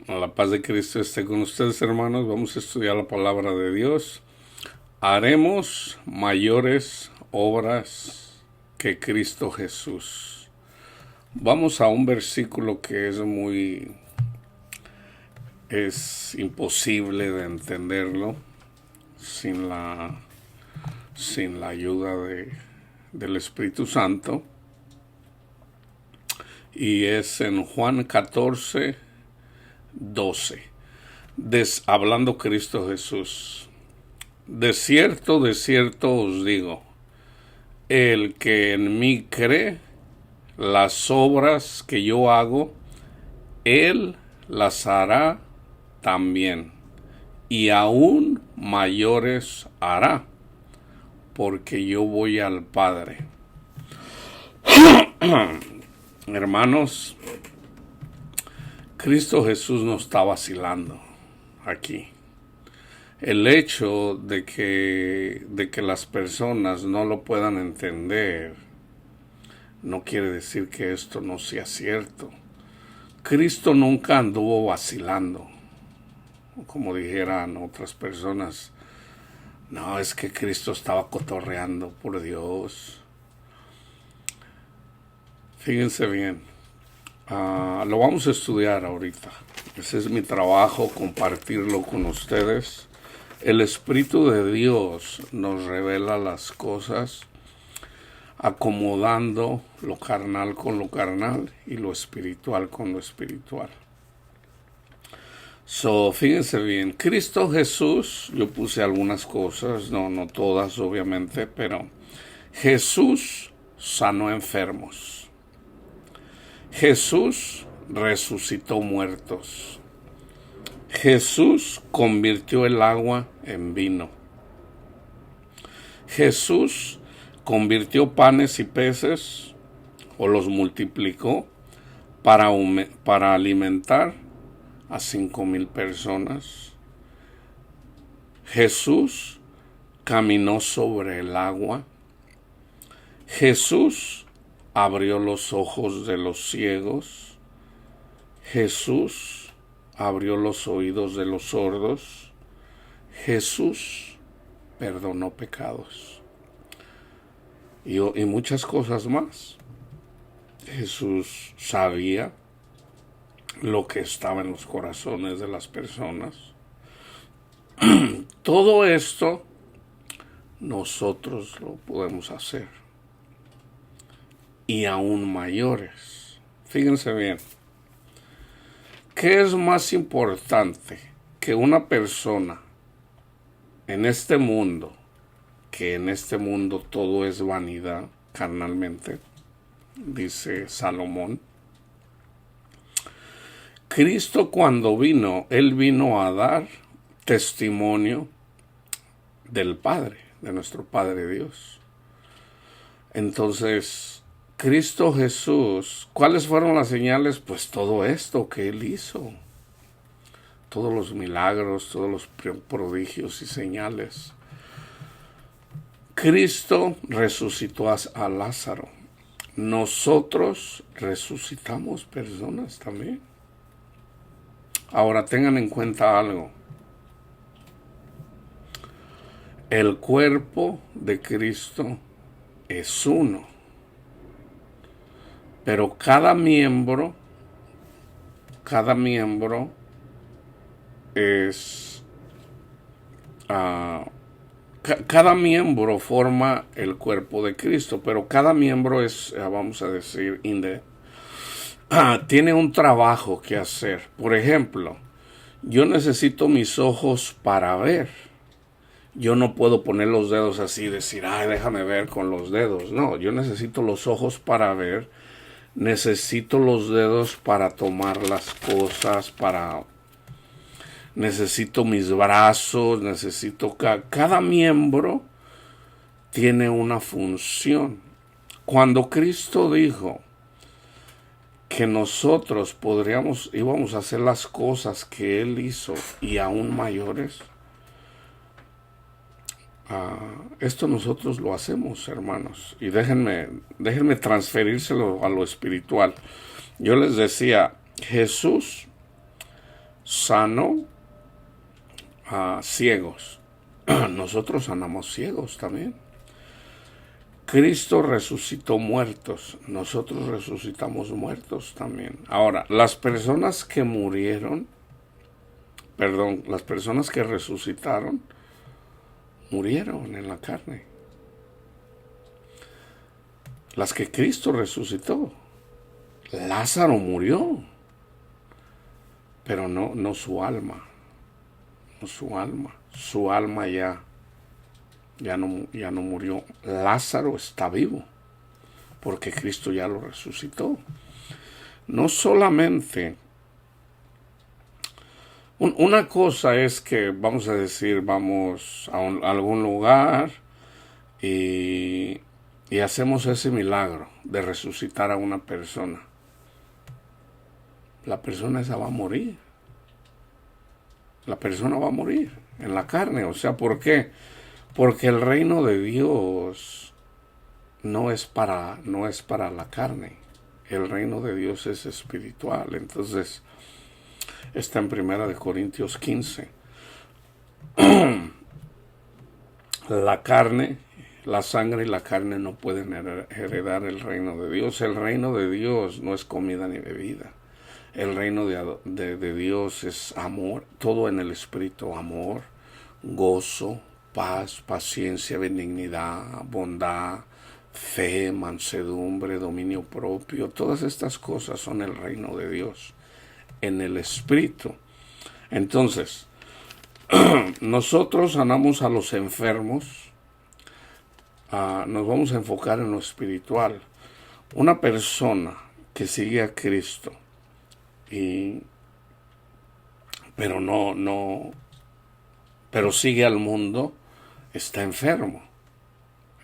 La paz de Cristo esté con ustedes, hermanos. Vamos a estudiar la palabra de Dios. Haremos mayores obras que Cristo Jesús. Vamos a un versículo que es imposible de entenderlo sin la ayuda del Espíritu Santo. Y es en Juan 14:12. Hablando Cristo Jesús. De cierto os digo, el que en mí cree, las obras que yo hago, él las hará también, y aún mayores hará, porque yo voy al Padre. Hermanos, Cristo Jesús no está vacilando aquí. El hecho de que las personas no lo puedan entender no quiere decir que esto no sea cierto. Cristo nunca anduvo vacilando, como dijeran otras personas. No, es que Cristo estaba cotorreando, por Dios. Fíjense bien, lo vamos a estudiar ahorita. Ese es mi trabajo, compartirlo con ustedes. El Espíritu de Dios nos revela las cosas acomodando lo carnal con lo carnal y lo espiritual con lo espiritual. Fíjense bien, Cristo Jesús, yo puse algunas cosas, no todas obviamente, pero Jesús sanó enfermos. Jesús resucitó muertos. Jesús convirtió el agua en vino. Jesús convirtió panes y peces, o los multiplicó, para alimentar a 5,000 personas. Jesús caminó sobre el agua. Jesús abrió los ojos de los ciegos. Jesús abrió los oídos de los sordos. Jesús perdonó pecados. Y muchas cosas más. Jesús sabía lo que estaba en los corazones de las personas. Todo esto nosotros lo podemos hacer. Y aún mayores. Fíjense bien. ¿Qué es más importante que una persona en este mundo, que en este mundo todo es vanidad carnalmente, dice Salomón? Cristo cuando vino, Él vino a dar testimonio del Padre, de nuestro Padre Dios. Entonces, Cristo Jesús, ¿cuáles fueron las señales? Pues todo esto que Él hizo. Todos los milagros, todos los prodigios y señales. Cristo resucitó a Lázaro. Nosotros resucitamos personas también. Ahora tengan en cuenta algo. El cuerpo de Cristo es uno. Pero cada miembro es... cada miembro forma el cuerpo de Cristo, pero cada miembro es, vamos a decir, tiene un trabajo que hacer. Por ejemplo, yo necesito mis ojos para ver. Yo no puedo poner los dedos así y decir, déjame ver con los dedos. No, yo necesito los ojos para ver. Necesito los dedos para tomar las cosas, necesito mis brazos, cada miembro tiene una función. Cuando Cristo dijo que nosotros íbamos a hacer las cosas que Él hizo y aún mayores, esto nosotros lo hacemos, hermanos. Y déjenme transferírselo a lo espiritual. Yo les decía, Jesús sanó a ciegos. Nosotros sanamos ciegos también. Cristo resucitó muertos. Nosotros resucitamos muertos también. Ahora, las personas que las personas que resucitaron, murieron en la carne. Las que Cristo resucitó. Lázaro murió, pero no su alma. No su alma. Su alma ya no murió. Lázaro está vivo, porque Cristo ya lo resucitó. No solamente, una cosa es que vamos a decir, vamos a algún lugar y hacemos ese milagro de resucitar a una persona. La persona esa va a morir. La persona va a morir en la carne. O sea, ¿por qué? Porque el reino de Dios no es para la carne. El reino de Dios es espiritual. Entonces, está en 1 Corintios 15. La carne, la sangre y la carne no pueden heredar el reino de Dios. El reino de Dios no es comida ni bebida. El reino de Dios es amor, todo en el espíritu, amor, gozo, paz, paciencia, benignidad, bondad, fe, mansedumbre, dominio propio. Todas estas cosas son el reino de Dios en el espíritu. Entonces, nosotros sanamos a los enfermos. Nos vamos a enfocar en lo espiritual. Una persona que sigue a Cristo pero sigue al mundo, está enfermo.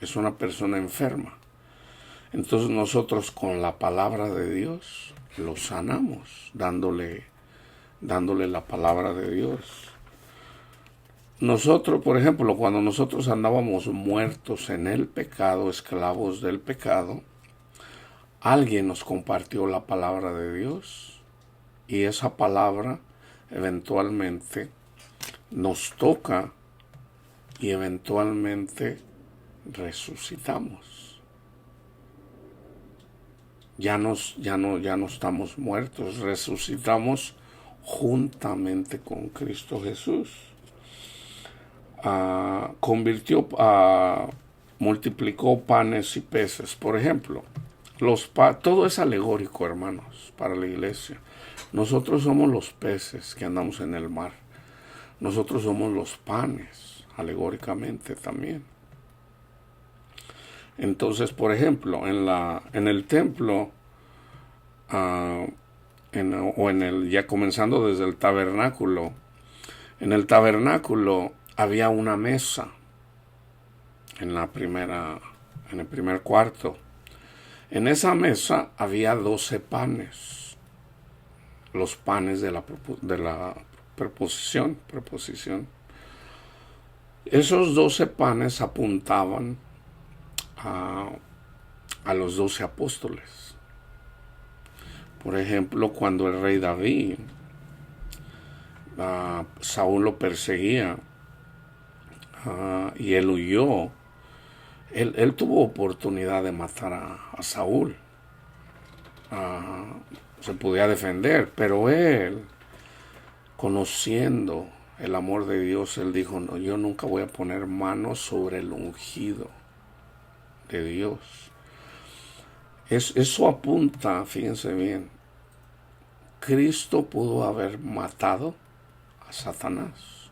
Es una persona enferma. Entonces nosotros con la palabra de Dios lo sanamos, dándole la palabra de Dios. Nosotros, por ejemplo, cuando nosotros andábamos muertos en el pecado, esclavos del pecado, alguien nos compartió la palabra de Dios. Y esa palabra eventualmente nos toca y eventualmente resucitamos. Ya no estamos muertos, resucitamos juntamente con Cristo Jesús. Multiplicó panes y peces. Por ejemplo, todo es alegórico, hermanos, para la iglesia. Nosotros somos los peces que andamos en el mar. Nosotros somos los panes, alegóricamente también. Entonces, por ejemplo, en el templo, ya comenzando desde el tabernáculo, en el tabernáculo había una mesa en el primer cuarto. En esa mesa había 12 panes. Los panes de la preposición. Esos 12 panes apuntaban a los 12 apóstoles. Por ejemplo, cuando el rey David, Saúl lo perseguía y él huyó, él tuvo oportunidad de matar a Saúl. Se podía defender, pero él, conociendo el amor de Dios, él dijo, no, yo nunca voy a poner manos sobre el ungido de Dios. Eso apunta, fíjense bien, Cristo pudo haber matado a Satanás,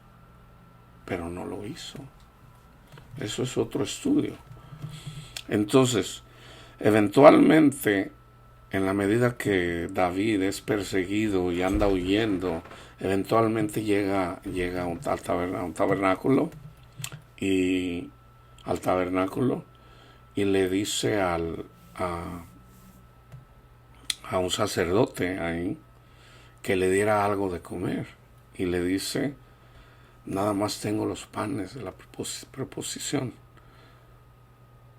pero no lo hizo. Eso es otro estudio. Entonces, eventualmente, en la medida que David es perseguido y anda huyendo, eventualmente llega a un tabernáculo y le dice a un sacerdote ahí que le diera algo de comer. Y le dice, nada más tengo los panes de la preposición.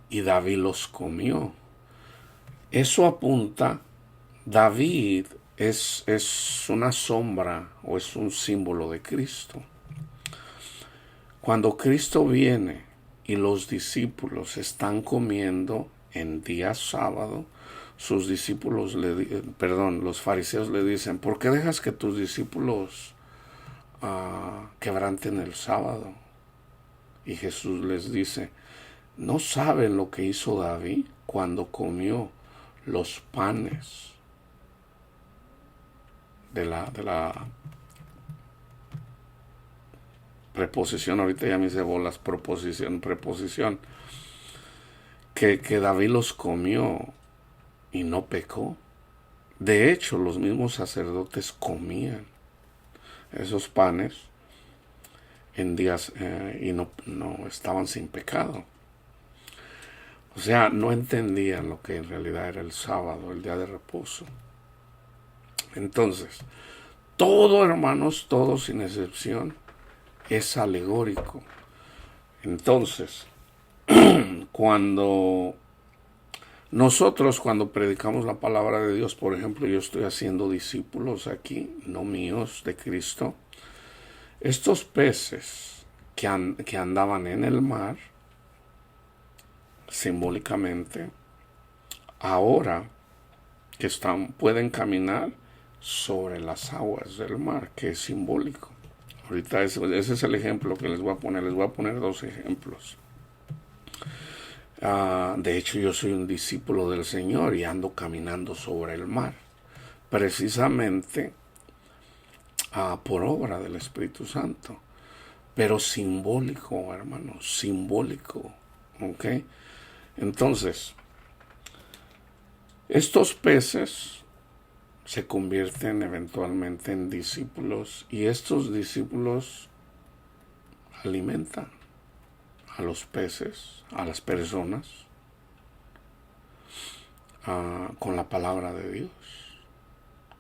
Y David los comió. Eso apunta, David es una sombra o es un símbolo de Cristo. Cuando Cristo viene y los discípulos están comiendo en día sábado, sus discípulos los fariseos le dicen: ¿por qué dejas que tus discípulos quebranten el sábado? Y Jesús les dice: ¿no saben lo que hizo David cuando comió los panes de la preposición? Ahorita ya me hice bolas, preposición, que David los comió y no pecó. De hecho, los mismos sacerdotes comían esos panes en días y no estaban sin pecado. O sea, no entendían lo que en realidad era el sábado, el día de reposo. Entonces, todo, hermanos, todo sin excepción, es alegórico. Entonces, cuando predicamos la palabra de Dios, por ejemplo, yo estoy haciendo discípulos aquí, no míos, de Cristo. Estos peces que andaban en el mar, simbólicamente, ahora que pueden caminar sobre las aguas del mar, que es simbólico. Ahorita ese es el ejemplo que les voy a poner. Les voy a poner dos ejemplos. De hecho, yo soy un discípulo del Señor y ando caminando sobre el mar, precisamente por obra del Espíritu Santo, pero simbólico, hermanos, simbólico. ¿Ok? Entonces, estos peces se convierten eventualmente en discípulos y estos discípulos alimentan a los peces, a las personas, con la palabra de Dios,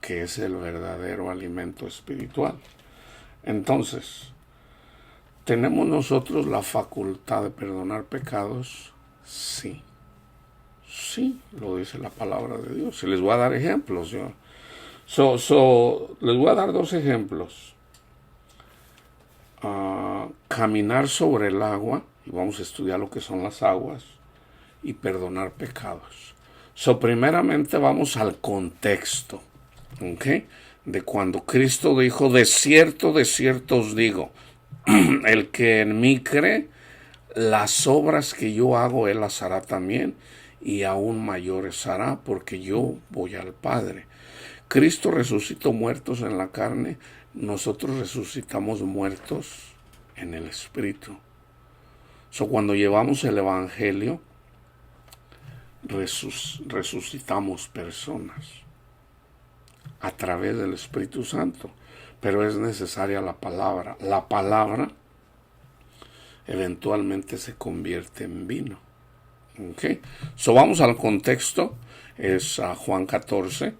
que es el verdadero alimento espiritual. Entonces, ¿tenemos nosotros la facultad de perdonar pecados? Sí. Sí, lo dice la palabra de Dios. Y les voy a dar ejemplos. Les voy a dar dos ejemplos. Caminar sobre el agua, y vamos a estudiar lo que son las aguas, y perdonar pecados. Primeramente vamos al contexto, ¿ok? De cuando Cristo dijo: de cierto os digo, el que en mí cree, las obras que yo hago, él las hará también, y aún mayores hará, porque yo voy al Padre. Cristo resucitó muertos en la carne, nosotros resucitamos muertos en el Espíritu. Cuando llevamos el Evangelio, resucitamos personas a través del Espíritu Santo, pero es necesaria la palabra. La palabra eventualmente se convierte en vino. ¿Ok? Vamos al contexto. Es a Juan 14.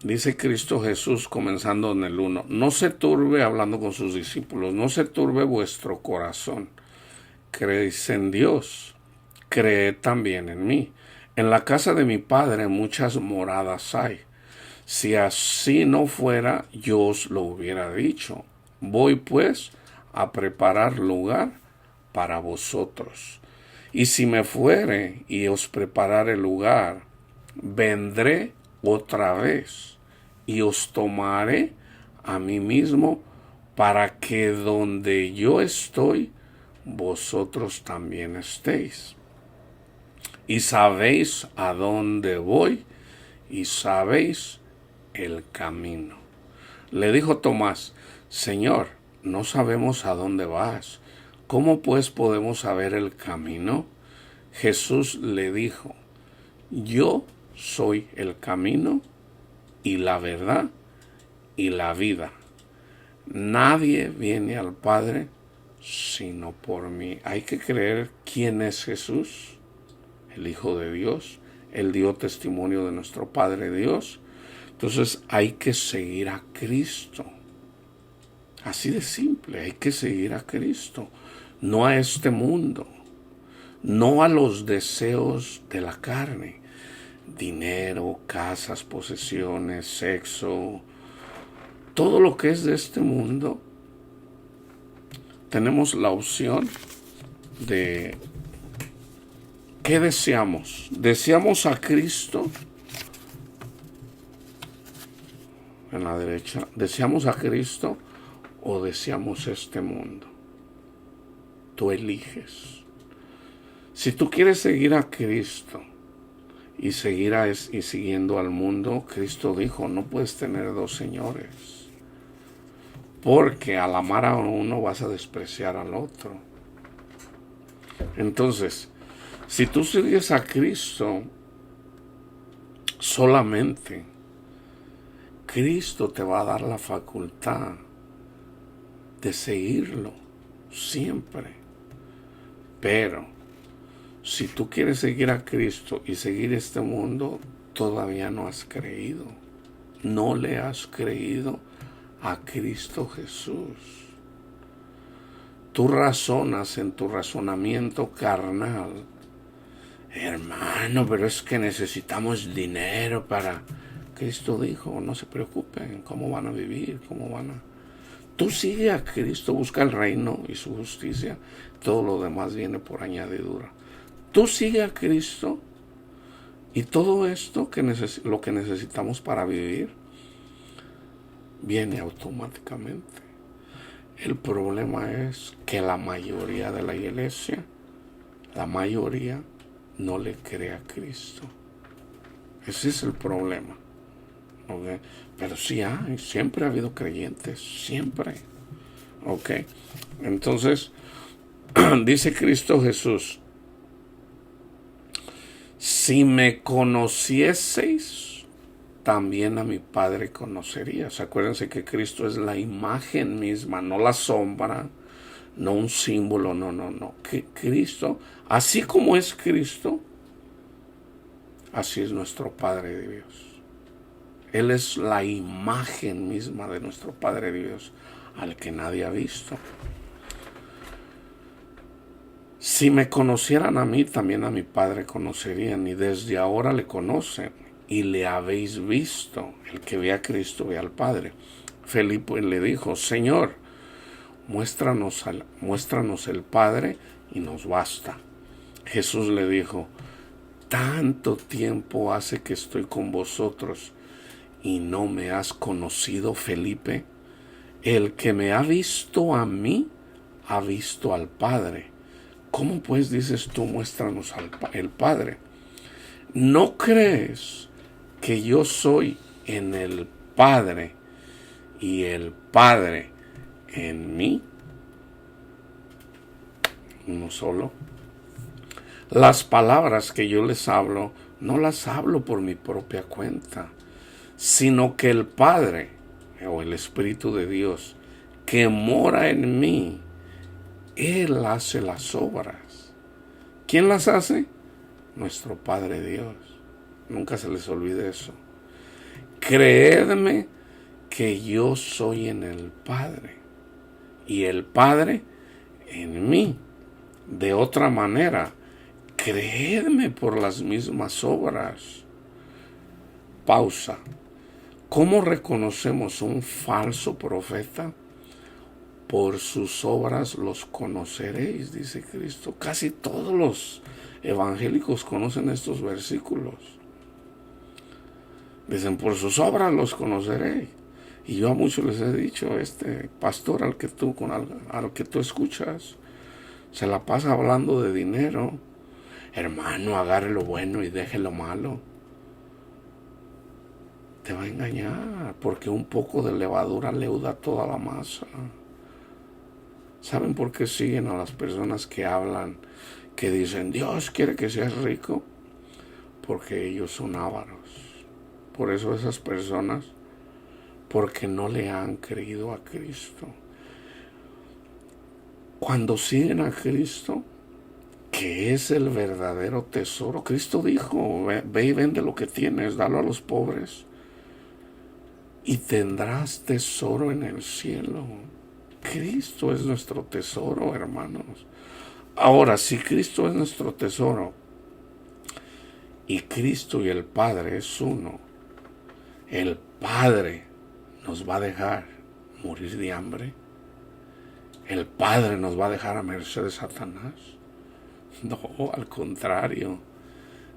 Dice Cristo Jesús, comenzando en el 1: no se turbe, hablando con sus discípulos, no se turbe vuestro corazón. Creéis en Dios, creed también en mí. En la casa de mi Padre muchas moradas hay. Si así no fuera, yo os lo hubiera dicho. Voy pues a preparar lugar para vosotros. Y si me fuere y os preparare lugar, vendré otra vez y os tomaré a mí mismo, para que donde yo estoy, vosotros también estéis. Y sabéis a dónde voy, y sabéis el camino. Le dijo Tomás: Señor, no sabemos a dónde vas. ¿Cómo pues podemos saber el camino? Jesús le dijo: yo soy el camino y la verdad y la vida. Nadie viene al Padre sino por mí. Hay que creer quién es Jesús, el Hijo de Dios. Él dio testimonio de nuestro Padre Dios. Entonces hay que seguir a Cristo. Así de simple, hay que seguir a Cristo. No a este mundo, no a los deseos de la carne. dinero, casas, posesiones, sexo, todo lo que es de este mundo, tenemos la opción de ¿qué deseamos? ¿Deseamos a Cristo? En la derecha, ¿deseamos a Cristo o deseamos este mundo? Tú eliges. Si tú quieres seguir a Cristo y siguiendo al mundo, Cristo dijo, no puedes tener dos señores, porque al amar a uno vas a despreciar al otro. Entonces, si tú sigues a Cristo solamente, Cristo te va a dar la facultad de seguirlo siempre. Pero si tú quieres seguir a Cristo y seguir este mundo, todavía no has creído. No le has creído a Cristo Jesús. Tú razonas en tu razonamiento carnal. Hermano, pero es que necesitamos dinero para... Cristo dijo, no se preocupen, ¿cómo van a vivir? ¿Cómo van a...? Tú sigue a Cristo, busca el reino y su justicia, todo lo demás viene por añadidura. Tú sigue a Cristo y todo esto, lo que necesitamos para vivir, viene automáticamente. El problema es que la mayoría de la iglesia, la mayoría, no le cree a Cristo. Ese es el problema. ¿Okay? Pero sí hay, siempre ha habido creyentes, siempre. ¿Ok? Entonces, dice Cristo Jesús, si me conocieseis, también a mi Padre conocerías. Acuérdense que Cristo es la imagen misma, no la sombra, no un símbolo, no. Que Cristo, así como es Cristo, así es nuestro Padre de Dios. Él es la imagen misma de nuestro Padre Dios, al que nadie ha visto. Si me conocieran a mí, también a mi Padre conocerían, y desde ahora le conocen, y le habéis visto. El que ve a Cristo ve al Padre. Felipe le dijo, Señor, muéstranos el Padre, y nos basta. Jesús le dijo, tanto tiempo hace que estoy con vosotros, y no me has conocido, Felipe. El que me ha visto a mí, ha visto al Padre. ¿Cómo pues dices tú, muéstranos el Padre? ¿No crees que yo soy en el Padre y el Padre en mí? Uno solo. Las palabras que yo les hablo, no las hablo por mi propia cuenta, sino que el Padre, o el Espíritu de Dios, que mora en mí, Él hace las obras. ¿Quién las hace? Nuestro Padre Dios. Nunca se les olvide eso. Creedme que yo soy en el Padre y el Padre en mí. De otra manera, creedme por las mismas obras. Pausa. ¿Cómo reconocemos un falso profeta? Por sus obras los conoceréis, dice Cristo. Casi todos los evangélicos conocen estos versículos. Dicen, por sus obras los conoceréis. Y yo a muchos les he dicho, este pastor al que tú escuchas, se la pasa hablando de dinero. Hermano, agarre lo bueno y deje lo malo. Te va a engañar, porque un poco de levadura leuda toda la masa. ¿Saben por qué siguen a las personas que hablan, que dicen, Dios quiere que seas rico? Porque ellos son ávaros. Por eso esas personas, porque no le han creído a Cristo. Cuando siguen a Cristo, que es el verdadero tesoro, Cristo dijo, ve y vende lo que tienes, dalo a los pobres, y tendrás tesoro en el cielo. Cristo es nuestro tesoro, hermanos. Ahora, si Cristo es nuestro tesoro y Cristo y el Padre es uno, el Padre nos va a dejar morir de hambre. ¿El Padre nos va a dejar a merced de Satanás? No, al contrario.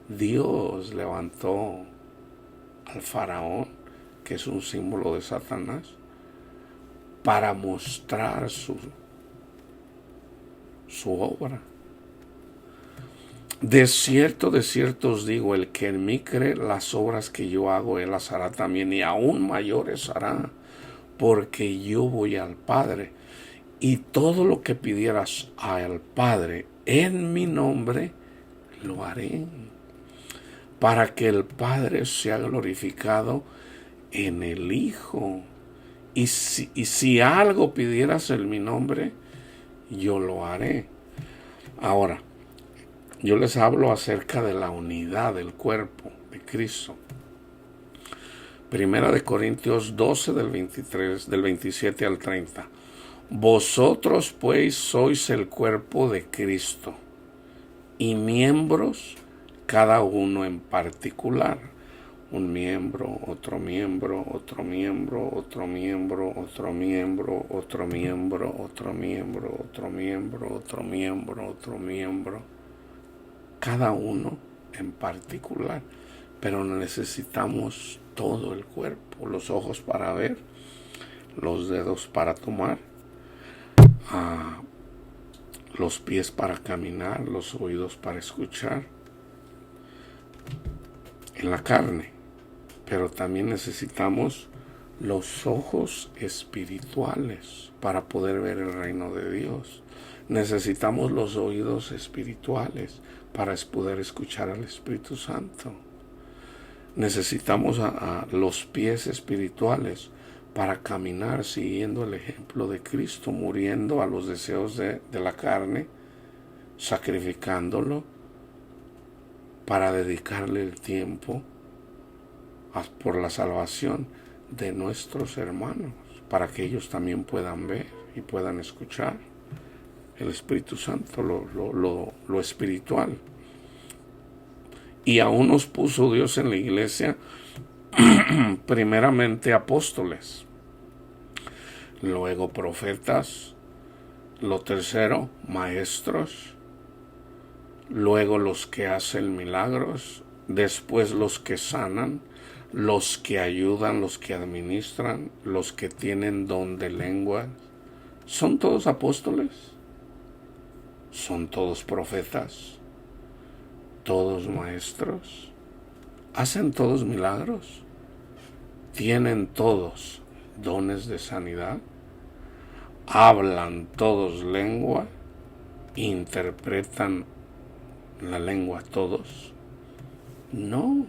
Dios levantó al faraón, que es un símbolo de Satanás, para mostrar su obra. De cierto os digo, el que en mí cree, las obras que yo hago, él las hará también, y aún mayores hará, porque yo voy al Padre, y todo lo que pidieras al Padre en mi nombre, lo haré, para que el Padre sea glorificado en el Hijo. Y si algo pidieras en mi nombre, yo lo haré. Ahora, yo les hablo acerca de la unidad del cuerpo de Cristo. Primera de Corintios 12 del 27 al 30. Vosotros pues sois el cuerpo de Cristo y miembros cada uno en particular. Un miembro, otro miembro, otro miembro, otro miembro, otro miembro, otro miembro, otro miembro, otro miembro, otro miembro, otro miembro. Cada uno en particular. Pero necesitamos todo el cuerpo, los ojos para ver, los dedos para tomar, los pies para caminar, los oídos para escuchar, en la carne. Pero también necesitamos los ojos espirituales para poder ver el reino de Dios. Necesitamos los oídos espirituales para poder escuchar al Espíritu Santo. Necesitamos a los pies espirituales para caminar siguiendo el ejemplo de Cristo, muriendo a los deseos de la carne, sacrificándolo para dedicarle el tiempo por la salvación de nuestros hermanos, para que ellos también puedan ver y puedan escuchar el Espíritu Santo, lo espiritual. Y aún nos puso Dios en la iglesia primeramente apóstoles, luego profetas, lo tercero maestros, luego los que hacen milagros, después los que sanan, los que ayudan, los que administran, los que tienen don de lenguas. ¿Son todos apóstoles? ¿Son todos profetas? ¿Todos maestros? ¿Hacen todos milagros? ¿Tienen todos dones de sanidad? ¿Hablan todos lengua? ¿Interpretan la lengua todos? No.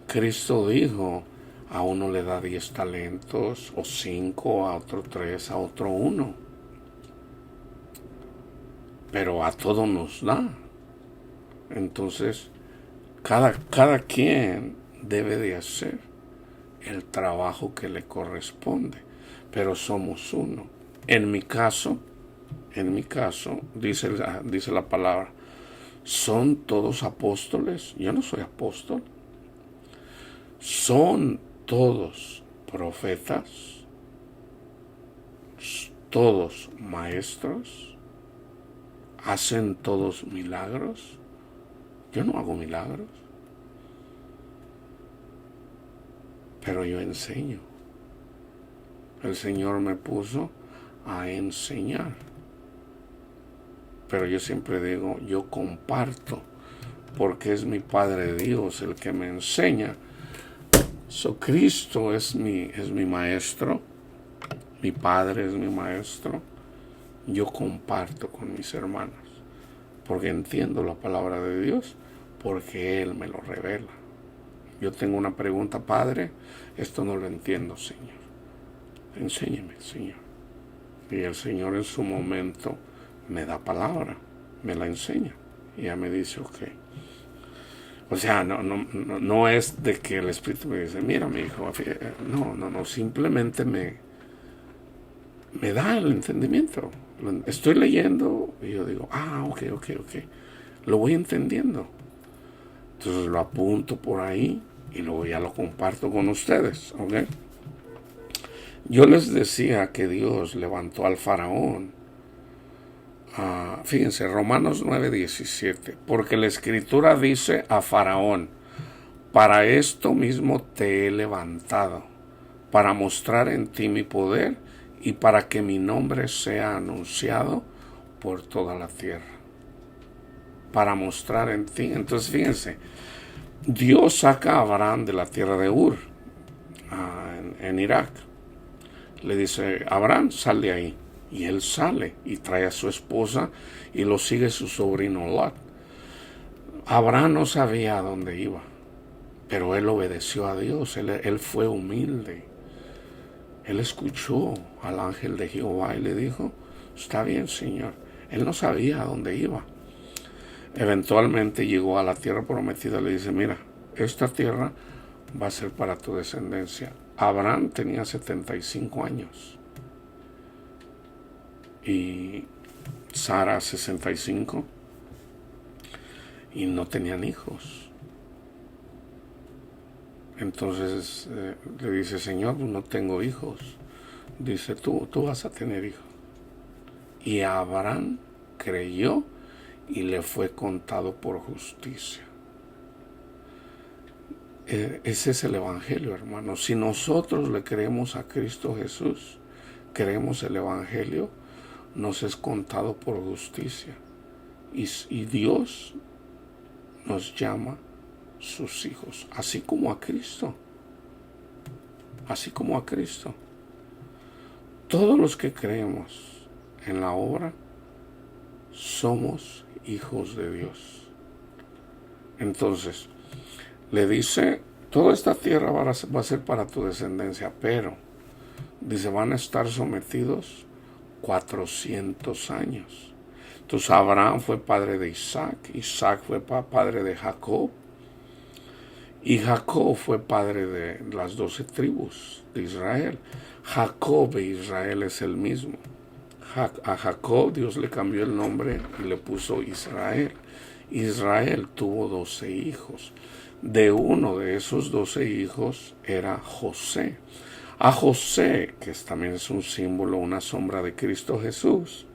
Cristo dijo, a uno le da 10 talentos, o 5, a otro 3, a otro 1. Pero a todos nos da. Entonces, cada quien debe de hacer el trabajo que le corresponde. Pero somos uno. En mi caso, dice la palabra, ¿son todos apóstoles? Yo no soy apóstol. ¿Son todos profetas? ¿Todos maestros? ¿Hacen todos milagros? Yo no hago milagros, pero yo enseño. El Señor me puso a enseñar. Pero yo siempre digo, yo comparto, porque es mi Padre Dios el que me enseña. Cristo es mi maestro, mi Padre es mi maestro. Yo comparto con mis hermanos, porque entiendo la palabra de Dios, porque Él me lo revela. Yo tengo una pregunta, Padre, esto no lo entiendo, Señor. Enséñeme, Señor. Y el Señor en su momento me da palabra, me la enseña. Y ya me dice, ok. O sea, no es de que el Espíritu me dice, mira, mi hijo, no, simplemente me da el entendimiento. Estoy leyendo y yo digo, ok. Lo voy entendiendo. Entonces lo apunto por ahí y luego ya lo comparto con ustedes, ¿ok? Yo les decía que Dios levantó al faraón. Fíjense, Romanos 9:17, porque la escritura dice a faraón, para esto mismo te he levantado, para mostrar en ti mi poder y para que mi nombre sea anunciado por toda la tierra. Para mostrar en ti. Entonces fíjense, Dios saca a Abraham de la tierra de Ur, en Irak. Le dice, Abraham, sal de ahí. Y él sale y trae a su esposa y lo sigue su sobrino Lot. Abraham no sabía a dónde iba, pero él obedeció a Dios, él fue humilde. Él escuchó al ángel de Jehová y le dijo, está bien, Señor. Él no sabía a dónde iba. Eventualmente llegó a la tierra prometida y le dice, mira, esta tierra va a ser para tu descendencia. Abraham tenía 75 años y Sara 65 y no tenían hijos. Entonces le dice, Señor, no tengo hijos. Dice, tú vas a tener hijos. Y Abraham creyó y le fue contado por justicia. Ese es el Evangelio, hermano. Si nosotros le creemos a Cristo Jesús, creemos el Evangelio, nos es contado por justicia. Y Dios nos llama sus hijos, así como a Cristo. Así como a Cristo. Todos los que creemos en la obra somos hijos de Dios. Entonces, le dice, toda esta tierra va a ser para tu descendencia, pero, dice, van a estar sometidos 400 años. Entonces Abraham fue padre de Isaac, Isaac fue padre de Jacob, y Jacob fue padre de las 12 tribus de Israel. Jacob e Israel es el mismo. A Jacob Dios le cambió el nombre y le puso Israel. Israel tuvo 12 hijos. De uno de esos 12 hijos era José. A José, que también es un símbolo, una sombra de Cristo Jesús,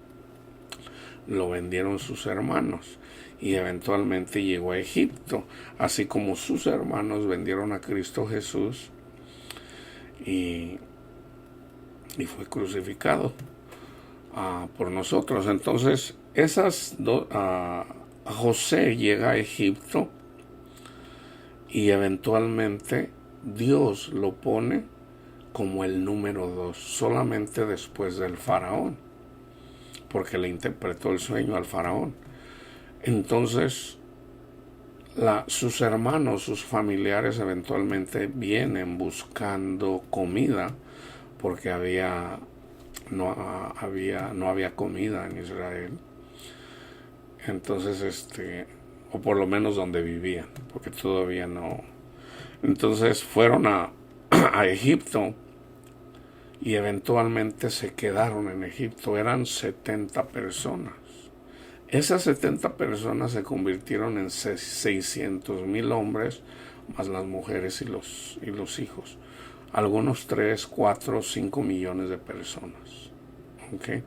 lo vendieron sus hermanos y eventualmente llegó a Egipto, así como sus hermanos vendieron a Cristo Jesús y fue crucificado por nosotros. Entonces, José llega a Egipto y eventualmente Dios lo pone como el número 2, solamente después del faraón, porque le interpretó el sueño al faraón. Entonces, sus hermanos, sus familiares eventualmente vienen buscando comida, porque no había comida en Israel. Entonces, o por lo menos donde vivían, porque todavía no. Entonces fueron a Egipto y eventualmente se quedaron en Egipto. Eran 70 personas. Esas 70 personas se convirtieron en 600,000 hombres, más las mujeres y los hijos. Algunos 3, 4, 5 millones de personas. ¿Okay?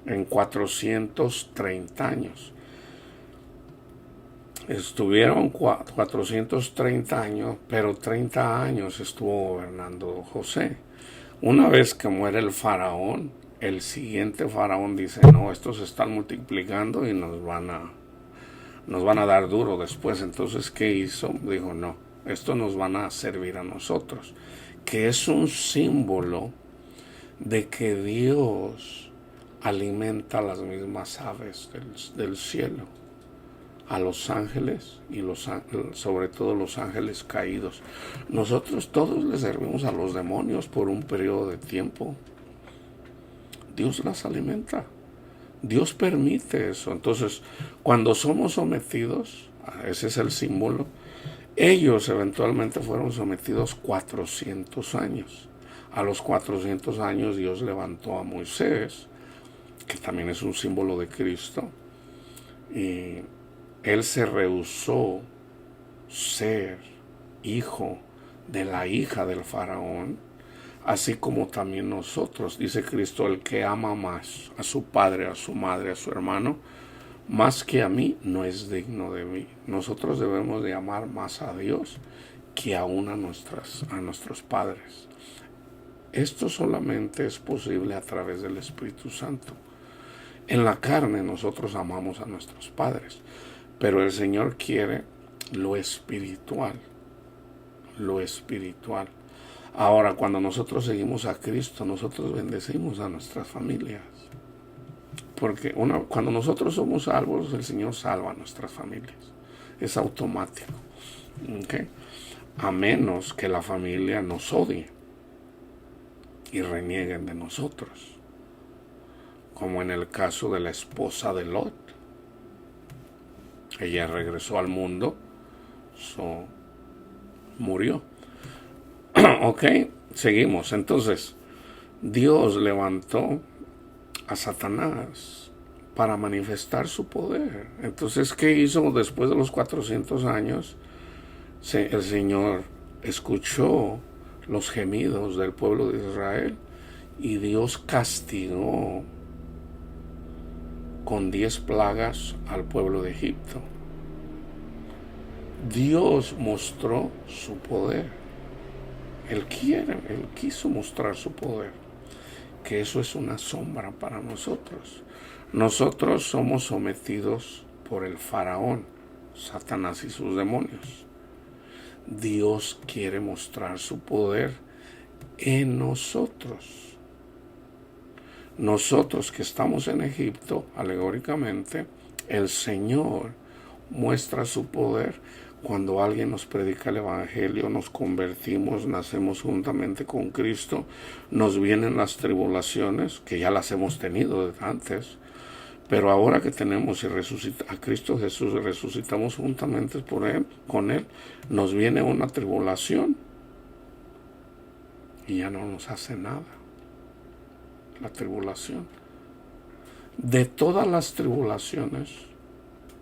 En 430 años. Estuvieron 430 años, pero 30 años estuvo gobernando José. Una vez que muere el faraón, el siguiente faraón dice, no, estos se están multiplicando y nos van a dar duro después. Entonces, ¿qué hizo? Dijo, no, esto nos van a servir a nosotros, que es un símbolo de que Dios alimenta a las mismas aves del cielo, a los ángeles y sobre todo los ángeles caídos. Nosotros todos le servimos a los demonios por un periodo de tiempo. Dios las alimenta. Dios permite eso. Entonces, cuando somos sometidos, ese es el símbolo, ellos eventualmente fueron sometidos 400 años. A los 400 años Dios levantó a Moisés, que también es un símbolo de Cristo, y él se rehusó ser hijo de la hija del faraón, así como también nosotros, dice Cristo, el que ama más a su padre, a su madre, a su hermano, más que a mí, no es digno de mí. Nosotros debemos de amar más a Dios que aún a nuestros padres. Esto solamente es posible a través del Espíritu Santo. En la carne nosotros amamos a nuestros padres, pero el Señor quiere lo espiritual, lo espiritual. Ahora, cuando nosotros seguimos a Cristo, nosotros bendecimos a nuestras familias. Porque cuando nosotros somos salvos, el Señor salva a nuestras familias. Es automático. ¿Okay? A menos que la familia nos odie y renieguen de nosotros. Como en el caso de la esposa de Lot. Ella regresó al mundo, murió. Ok, seguimos. Entonces, Dios levantó a Satanás para manifestar su poder. Entonces, ¿qué hizo después de los 400 años? El Señor escuchó los gemidos del pueblo de Israel y Dios castigó con 10 plagas al pueblo de Egipto. Dios mostró su poder. Él quiso mostrar su poder. Que eso es una sombra para nosotros. Nosotros somos sometidos por el faraón, Satanás y sus demonios. Dios quiere mostrar su poder en nosotros. Nosotros que estamos en Egipto, alegóricamente, el Señor muestra su poder cuando alguien nos predica el Evangelio, nos convertimos, nacemos juntamente con Cristo, nos vienen las tribulaciones, que ya las hemos tenido desde antes, pero ahora que tenemos a Cristo Jesús y resucitamos juntamente con Él, nos viene una tribulación y ya no nos hace nada. La tribulación. De todas las tribulaciones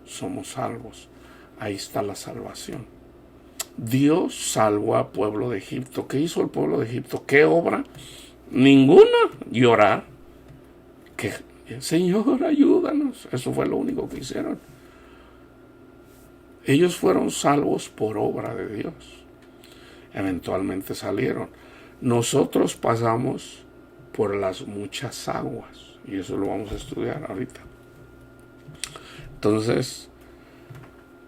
somos salvos. Ahí está la salvación. Dios salvó al pueblo de Egipto. ¿Qué hizo el pueblo de Egipto? ¿Qué obra? Ninguna. Llorar. Señor, ayúdanos. Eso fue lo único que hicieron. Ellos fueron salvos por obra de Dios. Eventualmente salieron. Nosotros pasamos por las muchas aguas. Y eso lo vamos a estudiar ahorita. Entonces,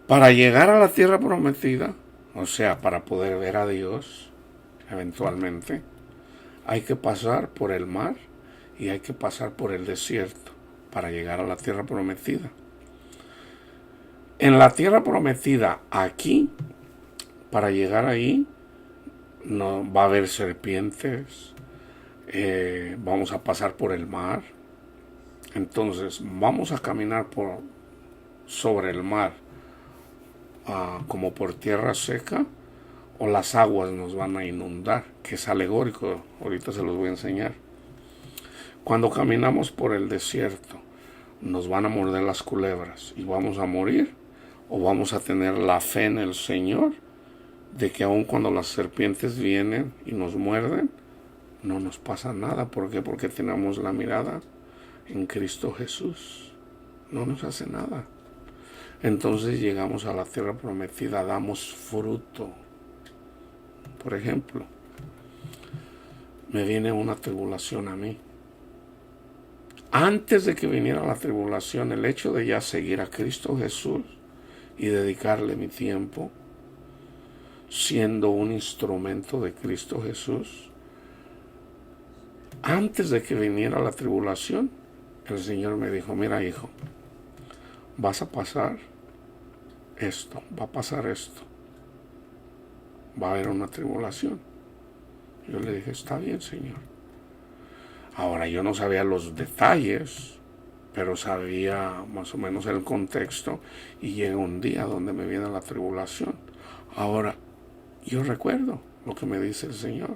para llegar a la tierra prometida, o sea, para poder ver a Dios, eventualmente, hay que pasar por el mar y hay que pasar por el desierto para llegar a la tierra prometida. En la tierra prometida, aquí, para llegar ahí, no va a haber serpientes, vamos a pasar por el mar. Entonces, vamos a caminar sobre el mar, como por tierra seca, o las aguas nos van a inundar, que es alegórico, ahorita se los voy a enseñar. Cuando caminamos por el desierto, nos van a morder las culebras y vamos a morir, o vamos a tener la fe en el Señor de que aun cuando las serpientes vienen y nos muerden, no nos pasa nada. ¿Por qué? Porque tenemos la mirada en Cristo Jesús. No nos hace nada. Entonces llegamos a la tierra prometida, damos fruto. Por ejemplo, me viene una tribulación a mí. Antes de que viniera la tribulación, el hecho de ya seguir a Cristo Jesús y dedicarle mi tiempo, siendo un instrumento de Cristo Jesús, antes de que viniera la tribulación, el Señor me dijo: mira, hijo, vas a pasar esto, va a pasar esto, va a haber una tribulación. Yo le dije: está bien, Señor. Ahora, yo no sabía los detalles, pero sabía más o menos el contexto, y llega un día donde me viene la tribulación. Ahora, yo recuerdo lo que me dice el Señor: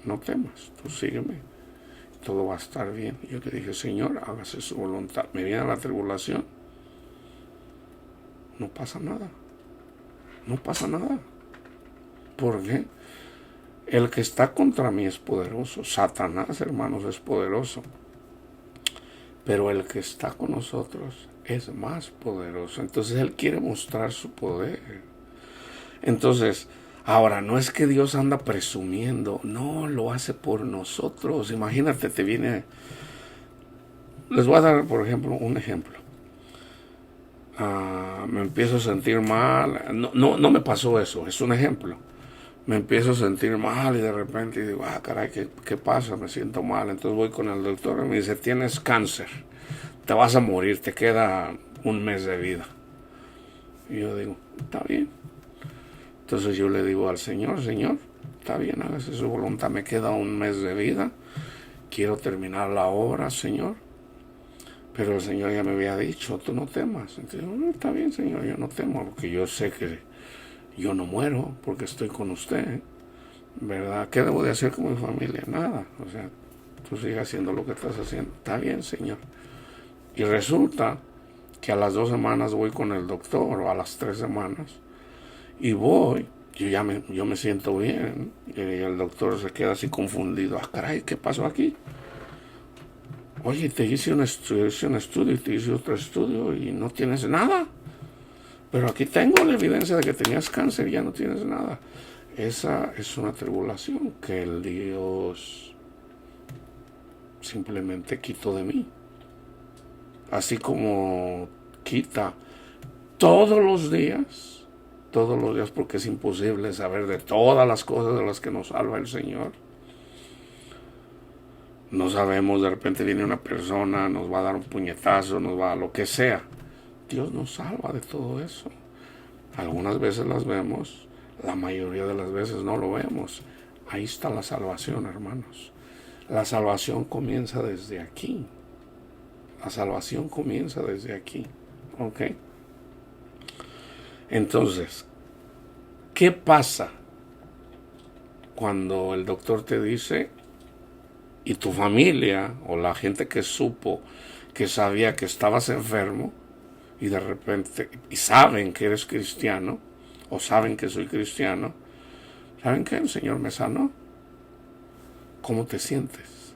no temas, tú sígueme, todo va a estar bien. Y yo le dije: Señor, hágase su voluntad. Me viene la tribulación, no pasa nada, no pasa nada. ¿Por qué? El que está contra mí es poderoso. Satanás, hermanos, es poderoso. Pero el que está con nosotros es más poderoso. Entonces Él quiere mostrar su poder. Entonces, ahora, no es que Dios anda presumiendo. No, lo hace por nosotros. Imagínate, te viene... Les voy a dar, por ejemplo, un ejemplo. Me empiezo a sentir mal. No me pasó eso, es un ejemplo. Me empiezo a sentir mal y de repente digo, caray, ¿qué pasa? Me siento mal. Entonces voy con el doctor y me dice, tienes cáncer, te vas a morir, te queda un mes de vida. Y yo digo, está bien. Entonces yo le digo al Señor, Señor, está bien, hágase su voluntad, me queda un mes de vida, quiero terminar la obra, Señor. Pero el Señor ya me había dicho, tú no temas. Entonces, no, está bien, Señor, yo no temo, porque yo sé que yo no muero, porque estoy con usted, ¿verdad? ¿Qué debo de hacer con mi familia? Nada, o sea, tú sigues haciendo lo que estás haciendo. Está bien, Señor. Y resulta que a las 2 semanas voy con el doctor, o a las 3 semanas, y voy, yo me siento bien, y el doctor se queda así confundido. Caray, ¿qué pasó aquí? Oye, te hice un estudio y te hice otro estudio y no tienes nada. Pero aquí tengo la evidencia de que tenías cáncer y ya no tienes nada. Esa es una tribulación que el Dios simplemente quitó de mí. Así como quita todos los días, porque es imposible saber de todas las cosas de las que nos salva el Señor. No sabemos, de repente viene una persona, nos va a dar un puñetazo, nos va a lo que sea. Dios nos salva de todo eso. Algunas veces las vemos, la mayoría de las veces no lo vemos. Ahí está la salvación, hermanos. La salvación comienza desde aquí. La salvación comienza desde aquí. ¿Ok? Entonces, ¿qué pasa cuando el doctor te dice y tu familia o la gente que supo, que sabía que estabas enfermo y de repente, y saben que eres cristiano o saben que soy cristiano, ¿saben qué? El Señor me sanó? ¿Cómo te sientes?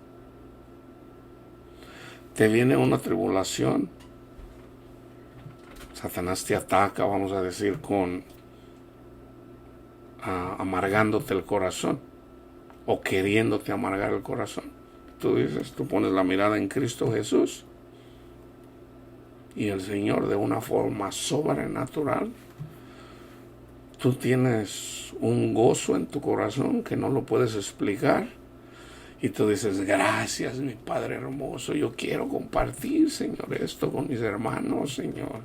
Te viene una tribulación, Satanás te ataca, vamos a decir, con amargándote el corazón o queriéndote amargar el corazón. Tú pones la mirada en Cristo Jesús y el Señor, de una forma sobrenatural, tú tienes un gozo en tu corazón que no lo puedes explicar y tú dices, gracias mi Padre hermoso, yo quiero compartir, Señor, esto con mis hermanos, Señor,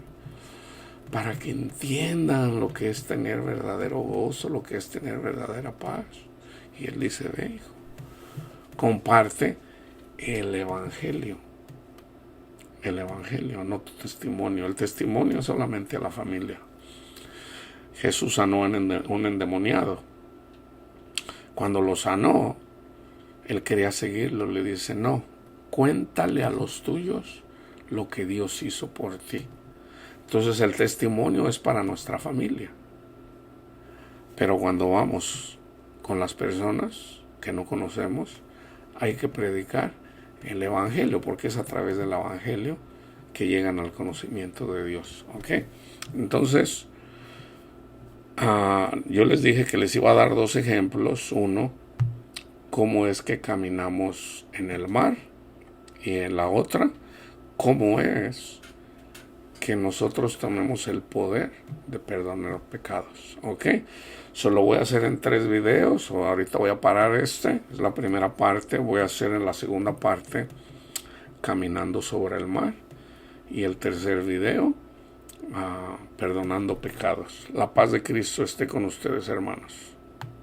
para que entiendan lo que es tener verdadero gozo, lo que es tener verdadera paz. Y Él dice, ve, hijo, comparte el Evangelio, no tu testimonio. El testimonio solamente a la familia. Jesús sanó a un endemoniado. Cuando lo sanó, él quería seguirlo. Le dice, no, cuéntale a los tuyos lo que Dios hizo por ti. Entonces el testimonio es para nuestra familia. Pero cuando vamos con las personas que no conocemos, hay que predicar el Evangelio, porque es a través del Evangelio que llegan al conocimiento de Dios. ¿Ok? Entonces, yo les dije que les iba a dar 2 ejemplos. Uno, cómo es que caminamos en el mar, y en la otra, cómo es que nosotros tenemos el poder de perdonar pecados. ¿Ok? Solo voy a hacer en 3 videos, o ahorita voy a parar es la primera parte. Voy a hacer en la segunda parte caminando sobre el mar, y el tercer video perdonando pecados. La paz de Cristo esté con ustedes, hermanos.